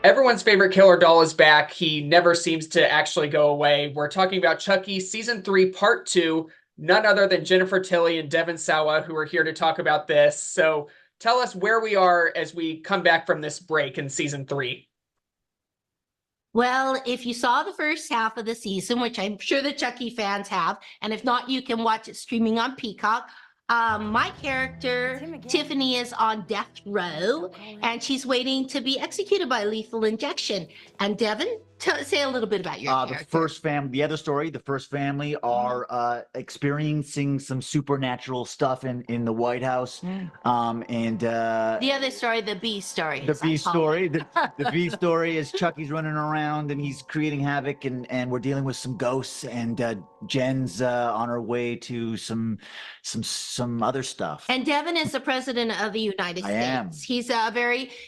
Everyone's favorite killer doll is back. He never seems to actually go away. We're talking about Chucky Season 3, Part 2. None other than Jennifer Tilly and Devon Sawa, who are here to talk about this. So tell us where we are as we come back from this break in Season 3. Well, if you saw the first half of the season, which I'm sure the Chucky fans have, and if not, you can watch it streaming on Peacock. My character, Tiffany, is on death row, and she's waiting to be executed by lethal injection. And Devon, say a little bit about your character. The first family, the other story, the first family are experiencing some supernatural stuff in the White House. And the other story, the B story. The B story. The B story is Chucky's running around and he's creating havoc, and we're dealing with some ghosts, and Jen's on her way to some other stuff. And Devon is the president of the United States. Am.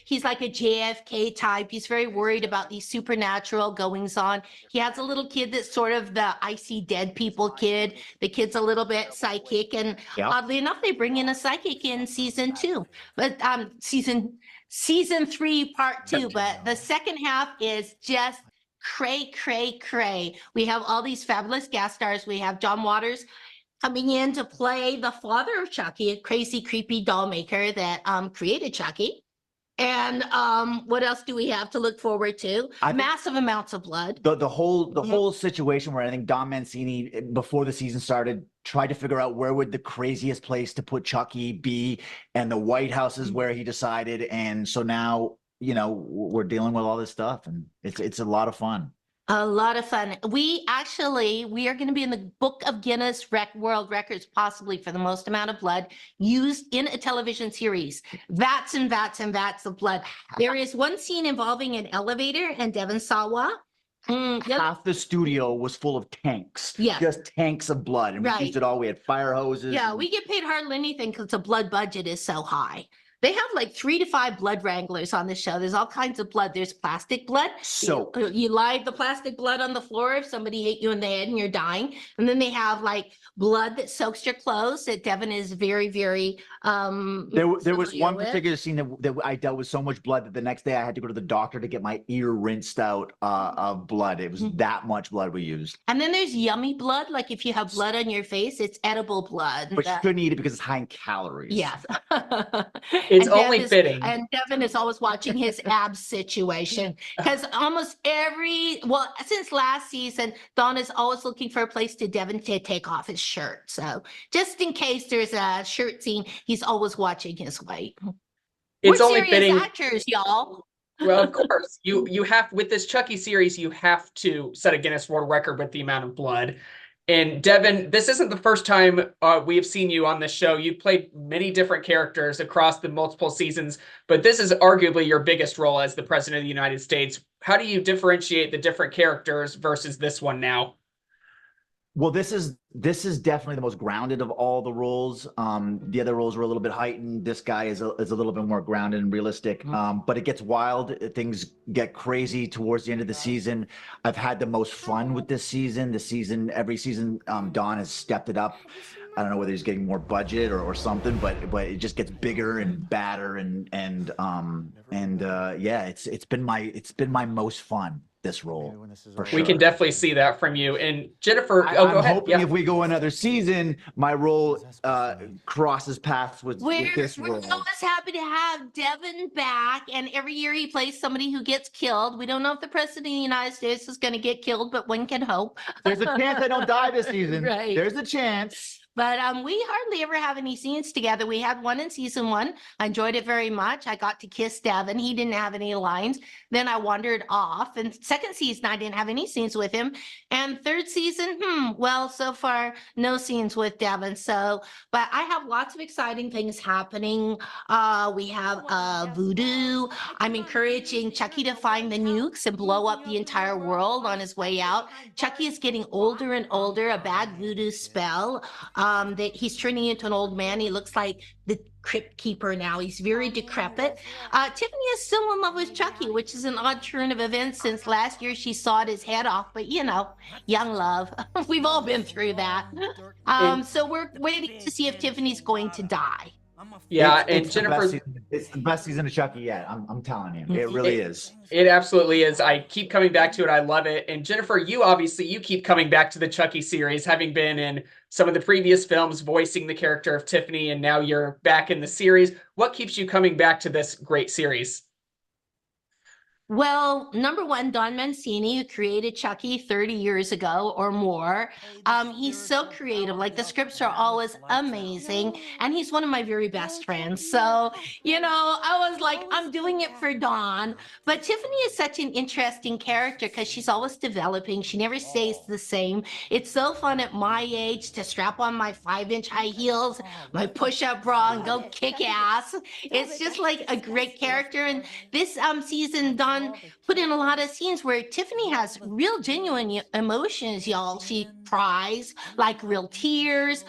He's like a JFK type. He's very worried about these supernatural goings on. He has a little kid that's sort of the I see dead people kid. The kid's a little bit psychic, and oddly enough, they bring in a psychic in season 2, but season 3, part 2. But the second half is just cray. We have all these fabulous guest stars. We have John Waters coming in to play the father of Chucky, a crazy, creepy doll maker that created Chucky. And what else do we have to look forward to? Massive amounts of blood. The whole situation where I think Don Mancini, before the season started, tried to figure out where would the craziest place to put Chucky be, and the White House is where he decided. And so now, we're dealing with all this stuff, and it's a lot of fun. A lot of fun. We are going to be in the Book of Guinness World Records, possibly for the most amount of blood used in a television series. Vats and vats and vats of blood. There is one scene involving an elevator and Devon Sawa. Half the studio was full of tanks. Yeah. Just tanks of blood. And we used it all. We had fire hoses. Yeah, we get paid hardly anything because the blood budget is so high. They have like 3 to 5 blood wranglers on the show. There's all kinds of blood. There's plastic blood. So you lie the plastic blood on the floor if somebody hit you in the head and you're dying. And then they have like blood that soaks your clothes that Devon is very, very there was one particular scene that I dealt with so much blood that the next day I had to go to the doctor to get my ear rinsed out of blood. It was that much blood we used. And then there's yummy blood. Like if you have blood on your face, it's edible blood. But you shouldn't eat it because it's high in calories. Yes. It's only fitting. And Devon is always watching his abs situation because since last season, Don is always looking for a place to Devon to take off his shirt. So just in case there's a shirt scene, he's always watching his weight. It's We're only fitting. Actors, y'all. Well, of course, you have, with this Chucky series, you have to set a Guinness World Record with the amount of blood. And Devon, this isn't the first time we have seen you on this show. You've played many different characters across the multiple seasons, but this is arguably your biggest role as the President of the United States. How do you differentiate the different characters versus this one now? Well, this is definitely the most grounded of all the roles. The other roles were a little bit heightened. This guy is a little bit more grounded and realistic. But it gets wild. Things get crazy towards the end of the season. I've had the most fun with this season. Every season, Don has stepped it up. I don't know whether he's getting more budget or something, but it just gets bigger and badder it's been my most fun. This role, for sure. We can definitely see that from you. And Jennifer, go ahead. Hoping if we go another season, my role crosses paths with this role. We're always happy to have Devon back, and every year he plays somebody who gets killed. We don't know if the President of the United States is going to get killed, but one can hope. There's a chance I don't die this season. Right. There's a chance. But we hardly ever have any scenes together. We had one in season 1. I enjoyed it very much. I got to kiss Devon. He didn't have any lines. Then I wandered off. And second season, I didn't have any scenes with him. And third season, well, so far, no scenes with Devon. So, but I have lots of exciting things happening. We have voodoo. I'm encouraging Chucky to find the nukes and blow up the entire world on his way out. Chucky is getting older and older, a bad voodoo spell. That he's turning into an old man. He looks like the crypt keeper now. He's very decrepit. Tiffany is still in love with Chucky, which is an odd turn of events since last year she sawed his head off. But young love. We've all been through that. So we're waiting to see if Tiffany's going to die. Yeah, and it's the best Jennifer, season, it's the best season of Chucky yet. I'm telling you, it really is. it absolutely is. I keep coming back to it. I love it. And Jennifer, you keep coming back to the Chucky series, having been in some of the previous films, voicing the character of Tiffany, and now you're back in the series. What keeps you coming back to this great series? Well, number one, Don Mancini, who created Chucky 30 years ago or more. He's so creative. Like the scripts are always amazing. And he's one of my very best friends. So, I was like, I'm doing it for Don. But Tiffany is such an interesting character because she's always developing. She never stays the same. It's so fun at my age to strap on my 5-inch high heels, my push-up bra, and go kick ass. It's just like a great character. And this season, Don put in a lot of scenes where Tiffany has real genuine emotions, y'all. She cries, like real tears.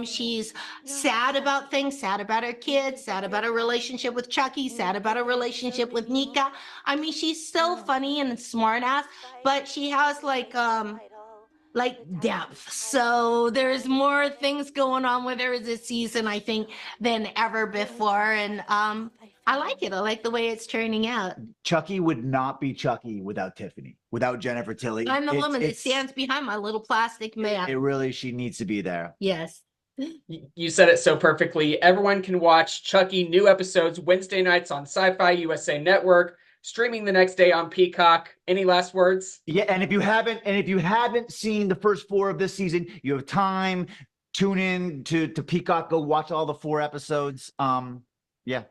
She's sad about things, sad about her kids, sad about her relationship with Chucky, sad about her relationship with Nika. I mean, she's so funny and smart ass, but she has like depth. So there's more things going on with her this season, I think, than ever before. And I like it. I like the way it's turning out. Chucky would not be Chucky without Tiffany, without Jennifer Tilly. I'm the woman that stands behind my little plastic man. She needs to be there. Yes. You said it so perfectly. Everyone can watch Chucky new episodes Wednesday nights on SyFy USA Network, streaming the next day on Peacock. Any last words? Yeah, and if you haven't seen the first 4 of this season, you have time. Tune in to Peacock. Go watch all the 4 episodes. Yeah.